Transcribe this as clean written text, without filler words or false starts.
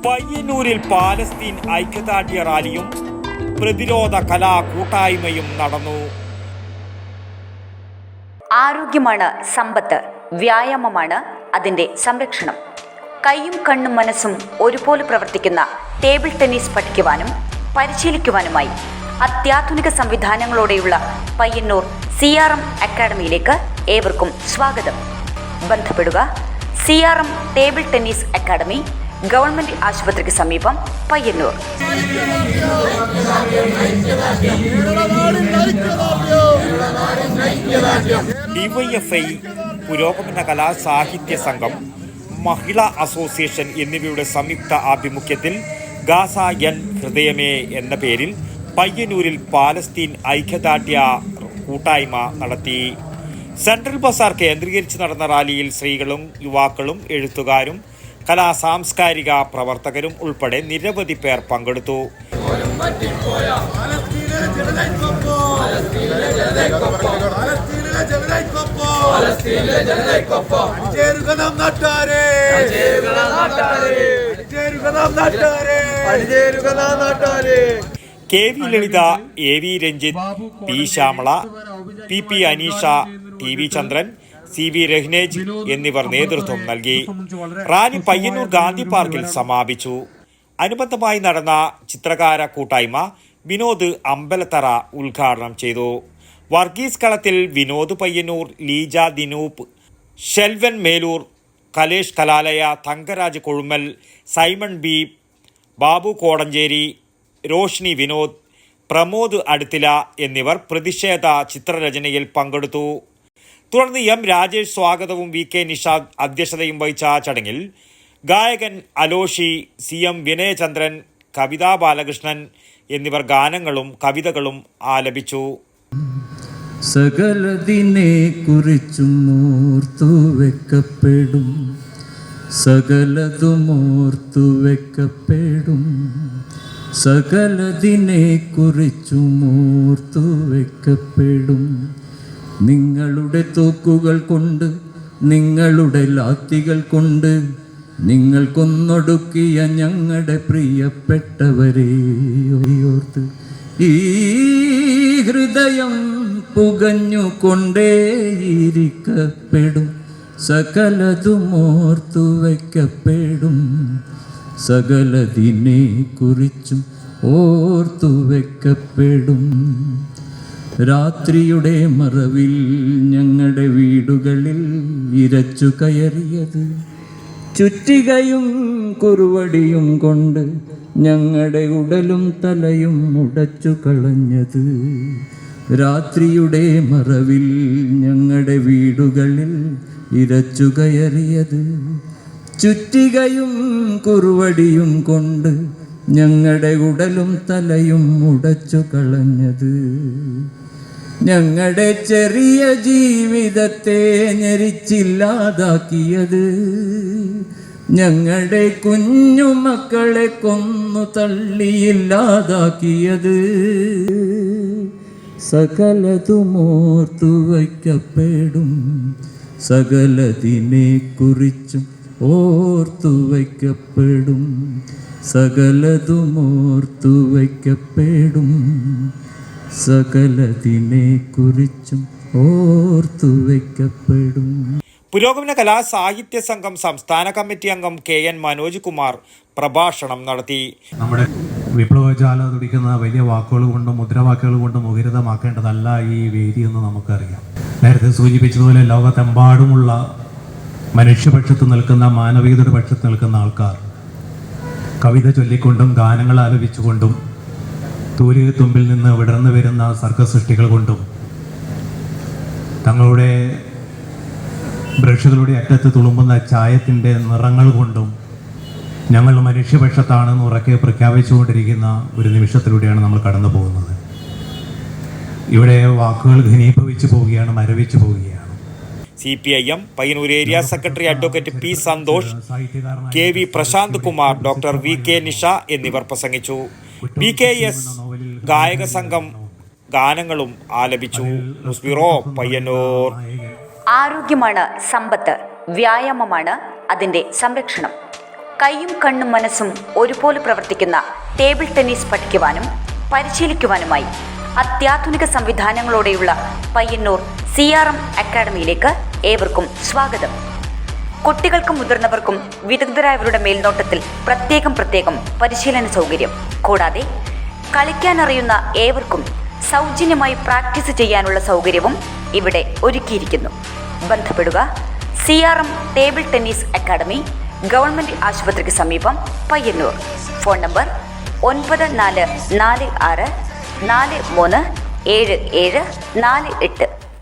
പയ്യന്നൂരിൽ പാലസ്തീൻ ഐക്യദാർഢ്യ റാലിയും പ്രതിരോധ കലാ കൂട്ടായ്മയും നടന്നു. ആരോഗ്യമാണ് സമ്പത്ത്, വ്യായാമമാണ് അതിൻ്റെ സംരക്ഷണം. കൈയും കണ്ണും മനസ്സും ഒരുപോലെ പ്രവർത്തിക്കുന്ന ടേബിൾ ടെന്നീസ് പഠിക്കുവാനും പരിശീലിക്കുവാനുമായി അത്യാധുനിക സംവിധാനങ്ങളോടെയുള്ള പയ്യന്നൂർ CRM അക്കാഡമിയിലേക്ക് ഏവർക്കും സ്വാഗതം. ബന്ധപ്പെടുക CRM table tennis academy, government ആശുപത്രിക്ക് സമീപം, പയ്യന്നൂർ. DYFI, പുരോഗമന കലാ സാഹിത്യ സംഘം, മഹിളാ അസോസിയേഷൻ എന്നിവയുടെ സംയുക്ത ആഭിമുഖ്യത്തിൽ ഗാസ എൻ ഹൃദയമേ എന്ന പേരിൽ പയ്യന്നൂരിൽ പാലസ്തീൻ ഐക്യദാർഢ്യ കൂട്ടായ്മ നടത്തി. സെൻട്രൽ ബസാർ കേന്ദ്രീകരിച്ച് നടന്ന റാലിയിൽ സ്ത്രീകളും യുവാക്കളും എഴുത്തുകാരും കലാ സാംസ്കാരിക പ്രവർത്തകരും ഉൾപ്പെടെ നിരവധി പേർ പങ്കെടുത്തു. KV ലളിത, AV Ranjith, P Shyamala, PP Aneesha, TV ചന്ദ്രൻ, CV രഹ്നേജ് എന്നിവർ നേതൃത്വം നൽകി. റാലി പയ്യന്നൂർ ഗാന്ധി പാർക്കിൽ സമാപിച്ചു. അനുബന്ധമായി നടന്ന ചിത്രകാര കൂട്ടായ്മ വിനോദ് അമ്പലത്തറ ഉദ്ഘാടനം ചെയ്തു. വർഗീസ് കളത്തിൽ, വിനോദ് പയ്യന്നൂർ, ലീജ ദിനൂപ്, ഷെൽവൻ മേലൂർ, കലേഷ് കലാലയ, തങ്കരാജ് കൊഴുമൽ, സൈമൺ B, ബാബു കോടഞ്ചേരി, രോഷ്നി വിനോദ്, പ്രമോദ് അടുത്തില എന്നിവർ പ്രതിഷേധ ചിത്രരചനയിൽ പങ്കെടുത്തു. തുടർന്ന് M രാജേഷ് സ്വാഗതവും VK നിഷാദ് അധ്യക്ഷതയും വഹിച്ച ചടങ്ങിൽ ഗായകൻ അലോഷി, CM വിനയചന്ദ്രൻ, കവിതാ ബാലകൃഷ്ണൻ എന്നിവർ ഗാനങ്ങളും കവിതകളും ആലപിച്ചു. സകലതിനെ കുറിച്ചും ഓർത്തു വെക്കപ്പെടും, സകലതും ഓർത്തു വെക്കപ്പെടും, സകലതിനെ കുറിച്ചും ഓർത്തു വെക്കപ്പെടും. നിങ്ങളുടെ തോക്കുകൾ കൊണ്ട്, നിങ്ങളുടെ ലാത്തികൾ കൊണ്ട് നിങ്ങൾ കൊന്നൊടുക്കിയ ഞങ്ങളുടെ പ്രിയപ്പെട്ടവരെ ഓർത്ത് ഈ ഹൃദയം പുകഞ്ഞുകൊണ്ടേയിരിക്കപ്പെടും, സകലതും ഓർത്തു വയ്ക്കപ്പെടും, സകലതിനെ കുറിച്ചും ഓർത്തു വയ്ക്കപ്പെടും. രാത്രിയുടെ മറവിൽ ഞങ്ങളുടെ വീടുകളിൽ ഇരച്ചു കയറിയത്, ചുറ്റികയും കുറുവടിയും കൊണ്ട് ഞങ്ങളുടെ ഉടലും തലയും ഉടച്ചു കളഞ്ഞത്. രാത്രിയുടെ മറവിൽ ഞങ്ങളുടെ വീടുകളിൽ ഇരച്ചു കയറിയത്, ചുറ്റികയും കുറുവടിയും കൊണ്ട് ഞങ്ങളുടെ ഉടലും തലയും ഉടച്ചു കളഞ്ഞത്. ഞങ്ങളുടെ ചെറിയ ജീവിതത്തെ ഞെരിച്ചില്ലാതാക്കിയത്, ഞങ്ങളുടെ കുഞ്ഞുമക്കളെ കൊന്നു തള്ളിയില്ലാതാക്കിയത്. സകലതും ഓർത്തു വയ്ക്കപ്പെടും, സകലതിനെ കുറിച്ചും ഓർത്തു വയ്ക്കപ്പെടും, സകലതും ഓർത്തു വയ്ക്കപ്പെടും, സകലതിനെ കുറിച്ചും ഓർത്തു വയ്ക്കപ്പെടും. പുരോഗമന കലാ സാഹിത്യ സംഘം സംസ്ഥാന കമ്മിറ്റി അംഗം KN മനോജ് കുമാർ പ്രഭാഷണം നടത്തി. നമ്മുടെ വിപ്ലവജാല തുടിക്കുന്ന വലിയ വാക്കുകൾ കൊണ്ടും മുദ്രാവാക്യങ്ങൾ കൊണ്ടും മുഖരിതമാക്കേണ്ടതല്ല ഈ വേദി എന്ന് നമുക്കറിയാം. നേരത്തെ സൂചിപ്പിച്ചതുപോലെ ലോകത്തെമ്പാടുമുള്ള മനുഷ്യപക്ഷത്ത് നിൽക്കുന്ന, മാനവികതയുടെ പക്ഷത്ത് നിൽക്കുന്ന ആൾക്കാർ കവിത ചൊല്ലിക്കൊണ്ടും ഗാനങ്ങൾ ആലപിച്ചുകൊണ്ടും തൂലിക തുമ്പിൽ നിന്ന് വിടർന്നു വരുന്ന സർക്കസ് സൃഷ്ടികൾ കൊണ്ടും തങ്ങളുടെ ബ്രഷുകളുടെ അറ്റത്ത് തുളുമ്പുന്ന ചായത്തിൻ്റെ നിറങ്ങൾ കൊണ്ടും ഞങ്ങൾ മനുഷ്യപക്ഷത്താണെന്ന് ഉറക്കെ പ്രഖ്യാപിച്ചുകൊണ്ടിരിക്കുന്ന ഒരു നിമിഷത്തിലൂടെയാണ് നമ്മൾ കടന്നു പോകുന്നത്. ഇവിടെ വാക്കുകൾ ഘനീഭവിച്ചു പോവുകയാണ്, മരവിച്ചു പോവുകയാണ്. CPIM Payyanur area secretary advocate P Santhosh, KV Prashanth Kumar, doctor VK Nisha എന്നിവർ പ്രസംഗിച്ചു. PKS ഗായക സംഘം ഗാനങ്ങളും ആലപിച്ചു. News bureau, Payyanur. ആരോഗ്യമാണ് സമ്പത്ത്, വ്യായാമമാണ് അതിൻ്റെ സംരക്ഷണം. കൈയും കണ്ണും മനസ്സും ഒരുപോലെ പ്രവർത്തിക്കുന്ന ടേബിൾ ടെന്നീസ് പഠിക്കുവാനും പരിശീലിക്കുവാനുമായി അത്യാധുനിക സംവിധാനങ്ങളോടെയുള്ള പയ്യന്നൂർ CRM അക്കാഡമിയിലേക്ക് ഏവർക്കും സ്വാഗതം. കുട്ടികൾക്കും മുതിർന്നവർക്കും വിദഗ്ധരായവരുടെ മേൽനോട്ടത്തിൽ പ്രത്യേകം പരിശീലന സൗകര്യം. കൂടാതെ കളിക്കാനറിയുന്ന ഏവർക്കും സൗജന്യമായി പ്രാക്ടീസ് ചെയ്യാനുള്ള സൗകര്യവും ഇവിടെ ഒരുക്കിയിരിക്കുന്നു. ബന്ധപ്പെടുക CRM table tennis academy, government ആശുപത്രിക്ക് സമീപം, പയ്യന്നൂർ. Phone number 9446 437748.